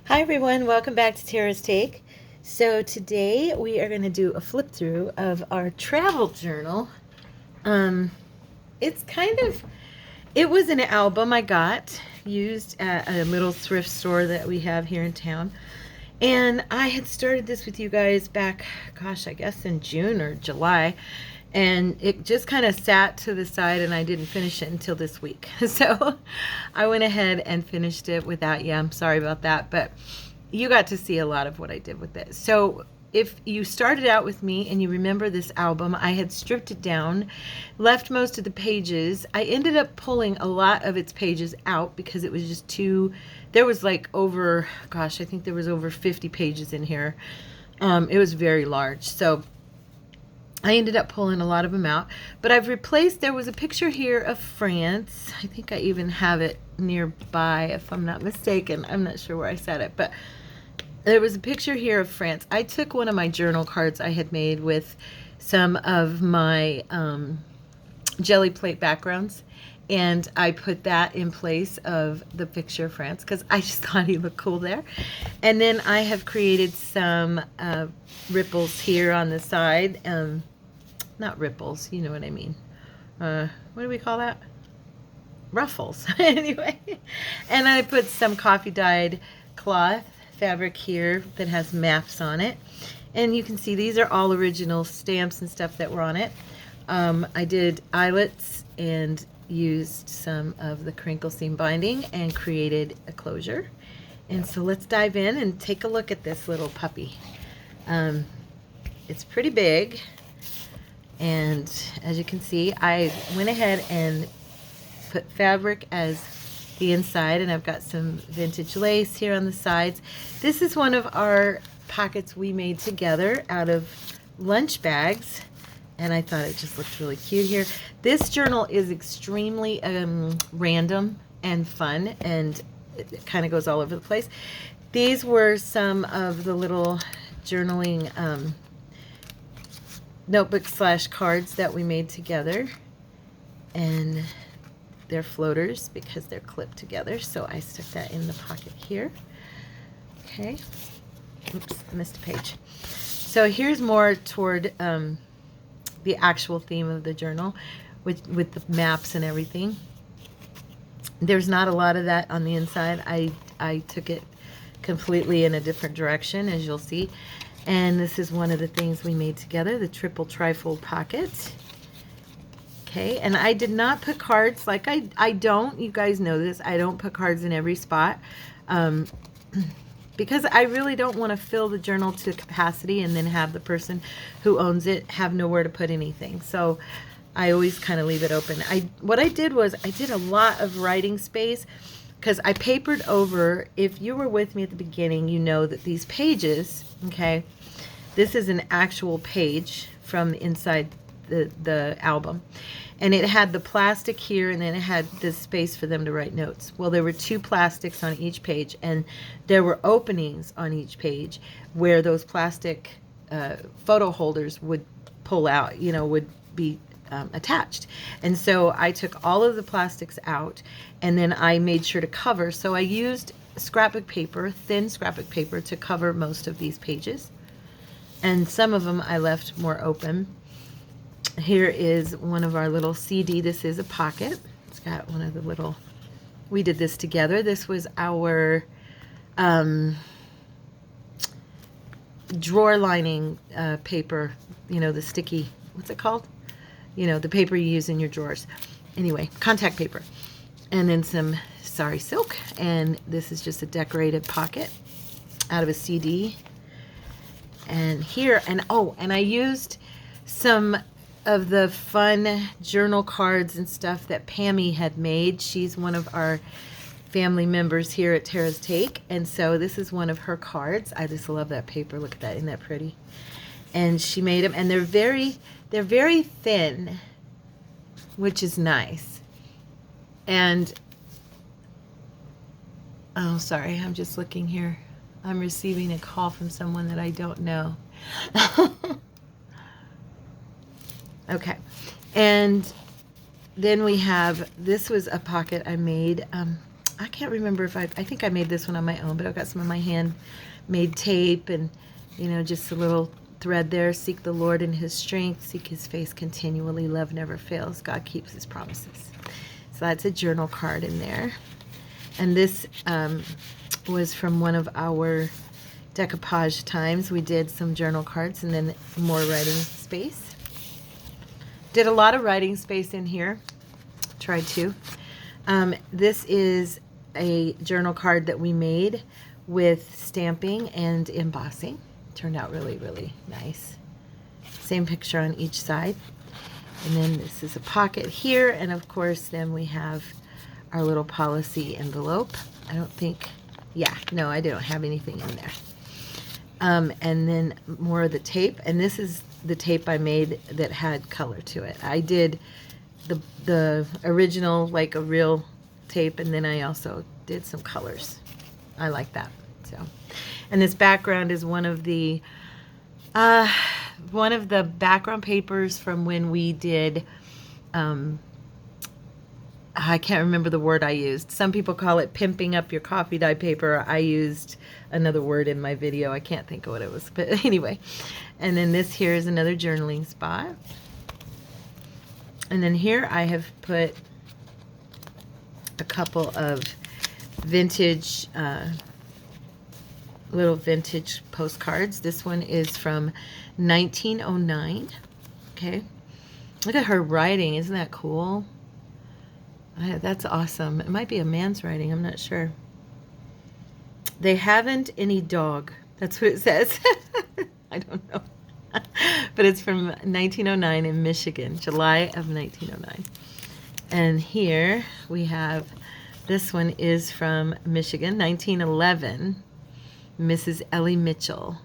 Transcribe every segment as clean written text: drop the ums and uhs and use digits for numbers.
Hi everyone, welcome back to Tara's Take. So today we are going to do a flip through of our travel journal. Um, it's kind of, it was an album I got used at a little thrift store that we have here in town. And I had started this with you guys back, gosh, I guess in June or July. And it just kind of sat to the side and I didn't finish it until this week. So I went ahead and finished it without you. I'm sorry about that, but you got to see a lot of what I did with it. So if you started out with me and you remember this album, I had stripped it down, left most of the pages. I ended up pulling a lot of its pages out because it was just too, there was like over, gosh, I think there was over 50 pages in here. It was very large. So I ended up pulling a lot of them out, but I've replaced, there was a picture here of France. I think I even have it nearby, if I'm not mistaken. I'm not sure where I set it, but there was a picture here of France. I took one of my journal cards I had made with some of my jelly plate backgrounds, and I put that in place of the picture of France because I just thought he looked cool there. And then I have created some ripples here on the side. Not ripples, you know what I mean. What do we call that? Ruffles. Anyway. And I put some coffee dyed cloth fabric here that has maps on it. And you can see these are all original stamps and stuff that were on it. I did eyelets and used some of the crinkle seam binding and created a closure. And so let's dive in and take a look at this little puppy. It's pretty big, and as you can see, I went ahead and put fabric as the inside, and I've got some vintage lace here on the sides. This is one of our pockets we made together out of lunch bags, and I thought it just looked really cute here. This journal is extremely random and fun, and it kind of goes all over the place. These were some of the little journaling notebook slash cards that we made together, and they're floaters because they're clipped together, so I stuck that in the pocket here. Okay, oops, I missed a page. So here's more toward the actual theme of the journal with the maps and everything. There's not a lot of that on the inside. I took it completely in a different direction, as you'll see. And this is one of the things we made together, the triple trifold pocket. Okay, and I did not put cards, like I don't, you guys know this, I don't put cards in every spot because I really don't want to fill the journal to capacity and then have the person who owns it have nowhere to put anything. So I always kind of leave it open. What I did was I did a lot of writing space because I papered over. If you were with me at the beginning, you know that these pages, okay, this is an actual page from inside the album, and it had the plastic here, and then it had this space for them to write notes. Well, there were two plastics on each page, and there were openings on each page where those plastic photo holders would pull out, you know, would be attached. And so I took all of the plastics out, and then I made sure to cover. So I used scrapbook paper, thin scrapbook paper, to cover most of these pages, and some of them I left more open. Here is one of our little CD. This is a pocket. It's got one of the little, we did this together. This was our drawer lining paper, you know, the sticky, what's it called? You know, the paper you use in your drawers. Anyway, contact paper. And then some sari silk. And this is just a decorated pocket out of a CD. And here, and oh, and I used some of the fun journal cards and stuff that Pammy had made. She's one of our family members here at Tara's Take, and so this is one of her cards. I just love that paper. Look at that, isn't that pretty? And she made them, and they're very thin, which is nice. And oh, sorry, I'm just looking here. I'm receiving a call from someone that I don't know. Okay, and then we have, this was a pocket I made. I can't remember if I think I made this one on my own, but I've got some of my handmade tape and, you know, just a little thread there. Seek the Lord in his strength, seek his face continually, love never fails, God keeps his promises. So that's a journal card in there. And this was from one of our decoupage times. We did some journal cards and then more writing space. Did a lot of writing space in here. Tried to. This is a journal card that we made with stamping and embossing. Turned out really, really nice. Same picture on each side. And then this is a pocket here. And of course, then we have our little policy envelope. I don't think, yeah, no, I don't have anything in there. And then more of the tape. And this is the tape I made that had color to it. I did the original, like a real tape, and then I also did some colors. I like that. So, and this background is one of the background papers from when we did, I can't remember the word I used. Some people call it pimping up your coffee dye paper. I used another word in my video. I can't think of what it was, but anyway. And then this here is another journaling spot. And then here I have put a couple of vintage, little vintage postcards. This one is from 1909. Okay. Look at her writing. Isn't that cool? That's awesome. It might be a man's writing. I'm not sure. They haven't any dog. That's what it says. I don't know. But it's from 1909 in Michigan, July of 1909. And here we have, this one is from Michigan, 1911, Mrs. Ellie Mitchell,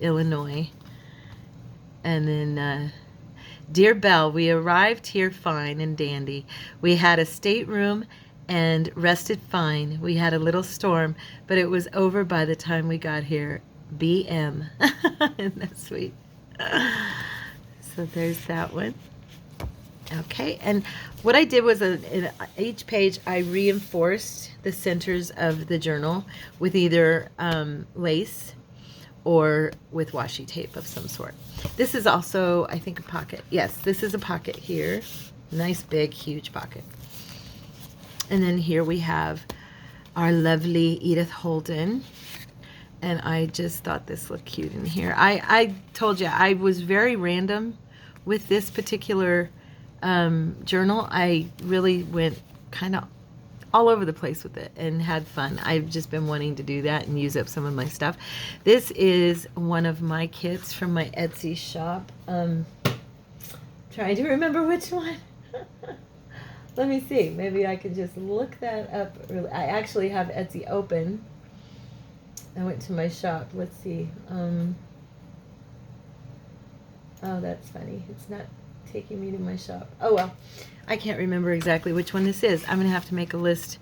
Illinois. And then, Dear Belle, we arrived here fine and dandy. We had a stateroom and rested fine. We had a little storm, but it was over by the time we got here. BM. Isn't that sweet? So there's that one. Okay, and what I did was in each page I reinforced the centers of the journal with either lace or with washi tape of some sort. This is also, I think, a pocket. Yes, this is a pocket here. Nice, big, huge pocket. And then here we have our lovely Edith Holden. And I just thought this looked cute in here. I told you, I was very random with this particular journal. I really went kind of all over the place with it and had fun. I've just been wanting to do that and use up some of my stuff. This is one of my kits from my Etsy shop. Trying to remember which one. Let me see. Maybe I could just look that up. I actually have Etsy open. I went to my shop. Let's see. Oh, that's funny. It's not taking me to my shop. Oh, well. I can't remember exactly which one this is. I'm going to have to make a list.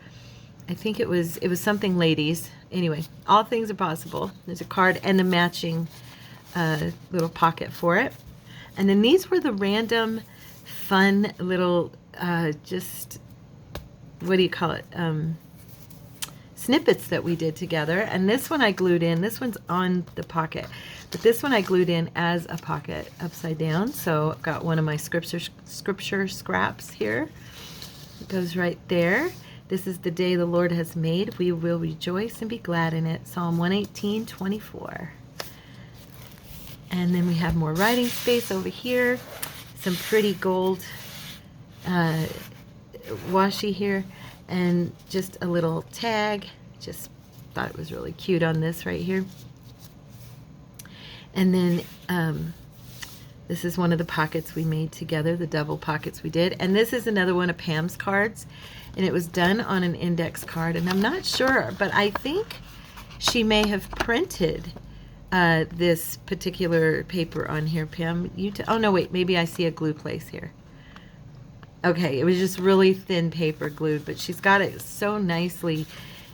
I think it was something ladies. Anyway, all things are possible. There's a card and a matching little pocket for it. And then these were the random, fun little, just, what do you call it? Snippets that we did together. And this one I glued in. This one's on the pocket. But this one I glued in as a pocket upside down. So I've got one of my scripture scraps here. It goes right there. This is the day the Lord has made. We will rejoice and be glad in it. Psalm 118:24. And then we have more writing space over here. Some pretty gold washi here. And just a little tag. Just thought it was really cute on this right here. And then this is one of the pockets we made together, the double pockets we did. And this is another one of Pam's cards. And it was done on an index card. And I'm not sure, but I think she may have printed this particular paper on here, Pam. Oh, no, wait. Maybe I see a glue place here. Okay, it was just really thin paper glued, but she's got it so nicely.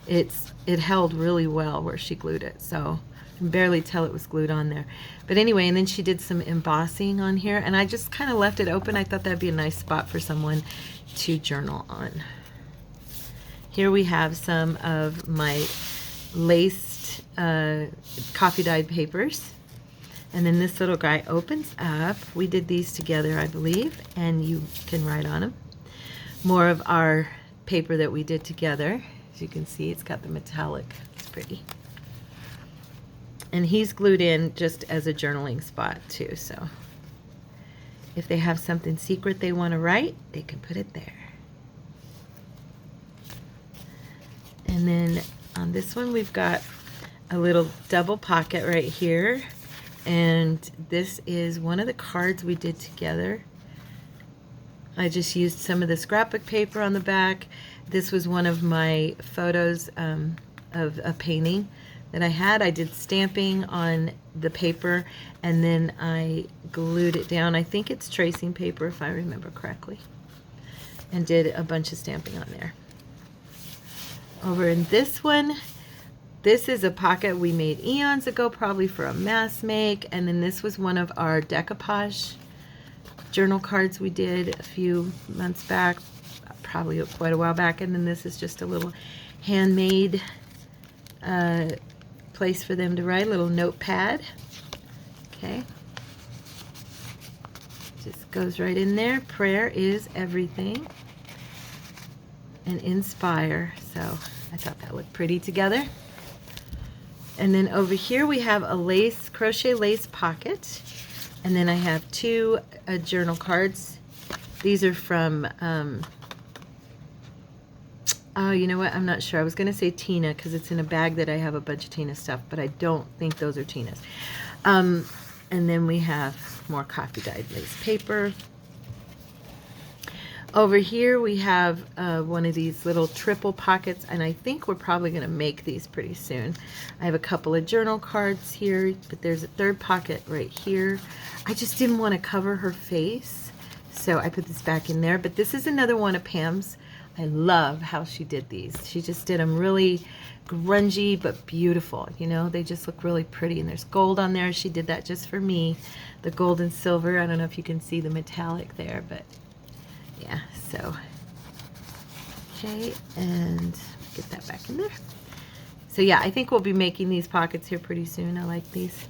It held really well where she glued it, so I can barely tell it was glued on there. But anyway, and then she did some embossing on here, and I just kind of left it open. I thought that'd be a nice spot for someone to journal on. Here we have some of my laced coffee dyed papers. And then this little guy opens up. We did these together, I believe, and you can write on them. More of our paper that we did together. As you can see, it's got the metallic. It's pretty. And he's glued in just as a journaling spot too, so if they have something secret they want to write, they can put it there. And then on this one, we've got a little double pocket right here. And this is one of the cards we did together. I just used some of the scrapbook paper on the back. This was one of my photos of a painting that I had. I did stamping on the paper, and then I glued it down. I think it's tracing paper, if I remember correctly. And did a bunch of stamping on there. Over in this one, this is a pocket we made eons ago, probably for a mass make. And then this was one of our decoupage journal cards we did a few months back, probably quite a while back. And then this is just a little handmade place for them to write, a little notepad. Okay. Just goes right in there. Prayer is everything. And inspire. So I thought that looked pretty together. And then over here we have a lace, crochet lace pocket. And then I have two journal cards. These are from, oh, you know what? I'm not sure. I was going to say Tina because it's in a bag that I have a bunch of Tina stuff, but I don't think those are Tina's. And then we have more coffee dyed lace paper. Over here we have one of these little triple pockets, and I think we're probably going to make these pretty soon. I have a couple of journal cards here, but there's a third pocket right here. I just didn't want to cover her face, so I put this back in there. But this is another one of Pam's. I love how she did these. She just did them really grungy but beautiful. You know, they just look really pretty, and there's gold on there. She did that just for me. The gold and silver. I don't know if you can see the metallic there, but yeah, so okay, and get that back in there. So yeah, I think we'll be making these pockets here pretty soon. I like these.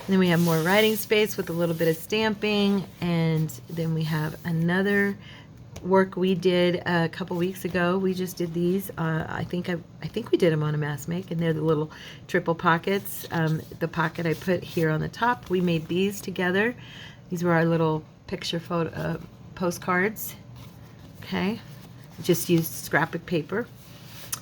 And then we have more writing space with a little bit of stamping, and then we have another work we did a couple weeks ago. We just did these. I think we did them on a mass make, and they're the little triple pockets. The pocket I put here on the top, we made these together. These were our little picture photo postcards. Okay, just used scrapbook paper.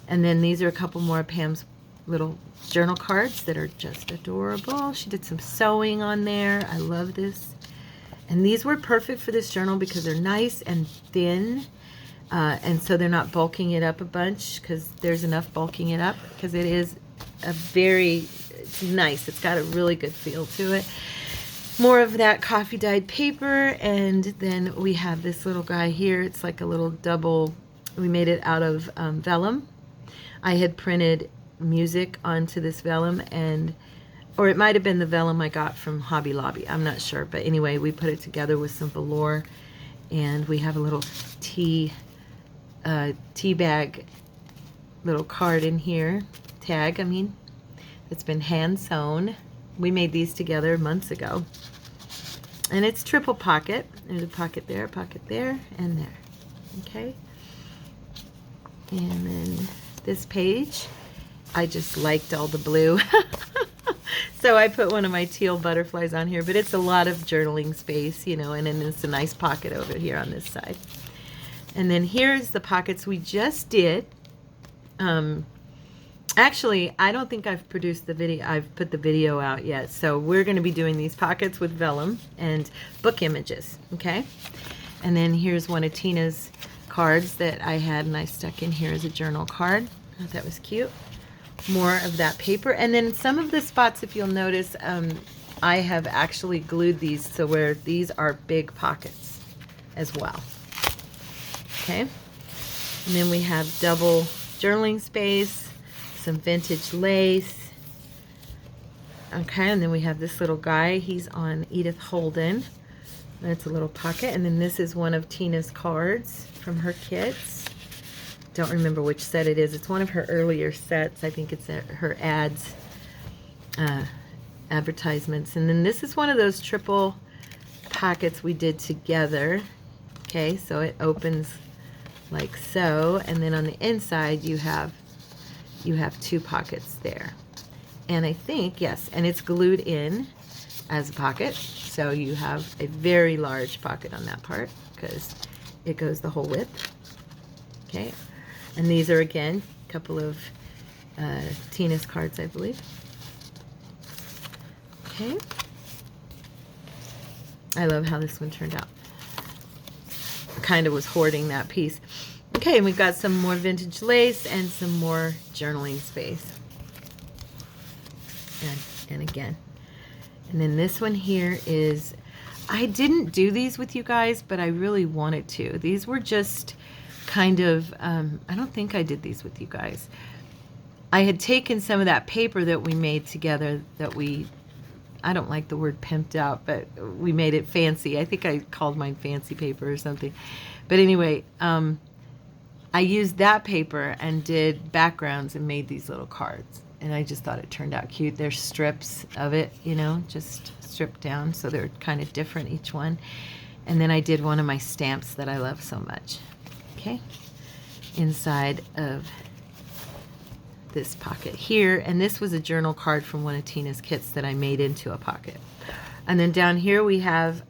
And then these are a couple more of Pam's little journal cards that are just adorable. She did some sewing on there. I love this. And these were perfect for this journal because they're nice and thin, and so they're not bulking it up a bunch, because there's enough bulking it up, because it is it's nice. It's got a really good feel to it. More of that coffee dyed paper, and then we have this little guy here. It's like a little double. We made it out of vellum. I had printed music onto this vellum, or it might have been the vellum I got from Hobby Lobby. I'm not sure, but anyway, we put it together with some velour, and we have a little tea bag little card in here. Tag, I mean. It's been hand sewn. We made these together months ago. And it's triple pocket. There's a pocket there, and there. Okay. And then this page, I just liked all the blue. So I put one of my teal butterflies on here, but it's a lot of journaling space, you know, and then it's a nice pocket over here on this side. And then here's the pockets we just did. Actually, I don't think I've produced the video. I've put the video out yet. So we're going to be doing these pockets with vellum and book images, okay? And then here's one of Tina's cards that I had, and I stuck in here as a journal card. I thought that was cute. More of that paper. And then some of the spots, if you'll notice, I have actually glued these so where these are big pockets as well. Okay. And then we have double journaling space, some vintage lace. Okay, and then we have this little guy. He's on Edith Holden. That's a little pocket. And then this is one of Tina's cards from her kits. don't remember which set it is. It's one of her earlier sets. I think it's her ads, advertisements. And then this is one of those triple pockets we did together. Okay, so it opens like so, and then on the inside you have 2 pockets there. And I think, yes, and it's glued in as a pocket, so you have a very large pocket on that part because it goes the whole width. Okay, and these are again a couple of Tina's cards, I believe. Okay, I love how this one turned out. Kind of was hoarding that piece. Okay, and we've got some more vintage lace and some more journaling space. And again. And then this one here is, I didn't do these with you guys, but I really wanted to. These were just kind of, I don't think I did these with you guys. I had taken some of that paper that we made together that I don't like the word pimped out, but we made it fancy. I think I called mine fancy paper or something. But anyway, I used that paper and did backgrounds and made these little cards. And I just thought it turned out cute. There's strips of it, you know, just stripped down. So they're kind of different, each one. And then I did one of my stamps that I love so much. Okay. Inside of this pocket here. And this was a journal card from one of Tina's kits that I made into a pocket. And then down here we have,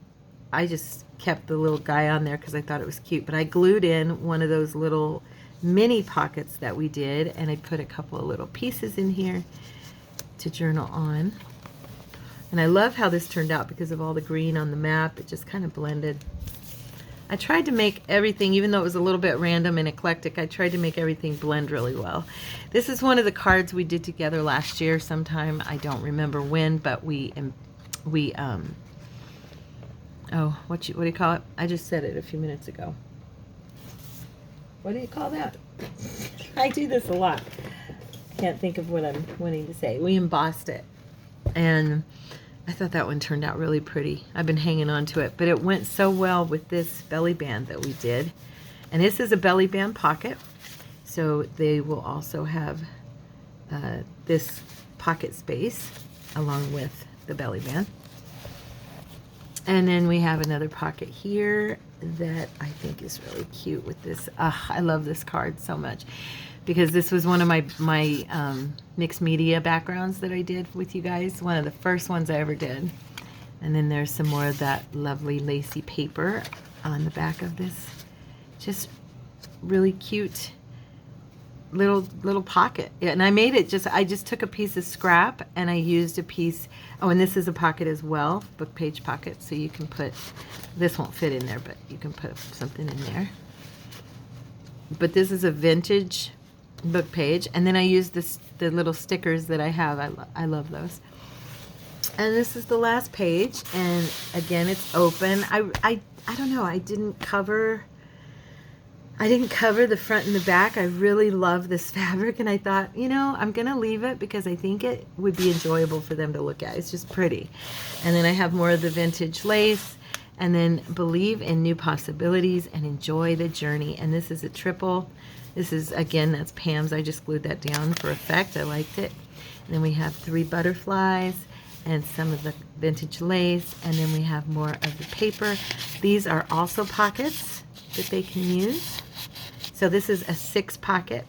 I just kept the little guy on there because I thought it was cute. But I glued in one of those little mini pockets that we did, and I put a couple of little pieces in here to journal on. And I love how this turned out because of all the green on the map. It just kind of blended. I tried to make everything, even though it was a little bit random and eclectic, I tried to make everything blend really well. This is one of the cards we did together last year sometime. I don't remember when, but oh, what do you call it? I just said it a few minutes ago. What do you call that? I do this a lot. Can't think of what I'm wanting to say. We embossed it. And I thought that one turned out really pretty. I've been hanging on to it. But it went so well with this belly band that we did. And this is a belly band pocket. So they will also have this pocket space along with the belly band. And then we have another pocket here that I think is really cute with this. I love this card so much because this was one of my mixed media backgrounds that I did with you guys. One of the first ones I ever did. And then there's some more of that lovely lacy paper on the back of this. Just really cute little pocket. Yeah, and I made it I just took a piece of scrap and I used a piece. Oh, and this is a pocket as well, book page pocket, so you can put, this won't fit in there, but you can put something in there. But this is a vintage book page, and then I used the little stickers that I have. I love those. And this is the last page, and again, it's open. I don't know, I didn't cover the front and the back. I really love this fabric, and I thought, you know, I'm going to leave it because I think it would be enjoyable for them to look at. It's just pretty. And then I have more of the vintage lace, and then believe in new possibilities and enjoy the journey. And this is a triple. This is, again, that's Pam's. I just glued that down for effect. I liked it. And then we have 3 butterflies and some of the vintage lace, and then we have more of the paper. These are also pockets that they can use. So this is a 6 pocket,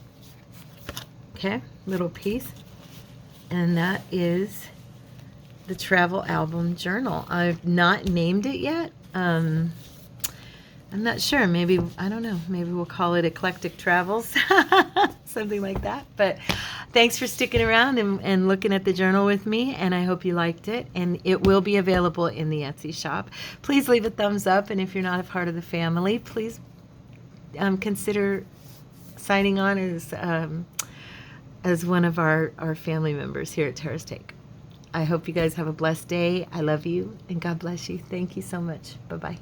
okay, little piece, and that is the travel album journal. I've not named it yet. I'm not sure. Maybe, I don't know, maybe we'll call it Eclectic Travels, something like that. But thanks for sticking around and looking at the journal with me, and I hope you liked it. And it will be available in the Etsy shop. Please leave a thumbs up, and if you're not a part of the family, please consider signing on as one of our family members here at Tara's Take. I hope you guys have a blessed day. I love you, and God bless you. Thank you so much. Bye-bye.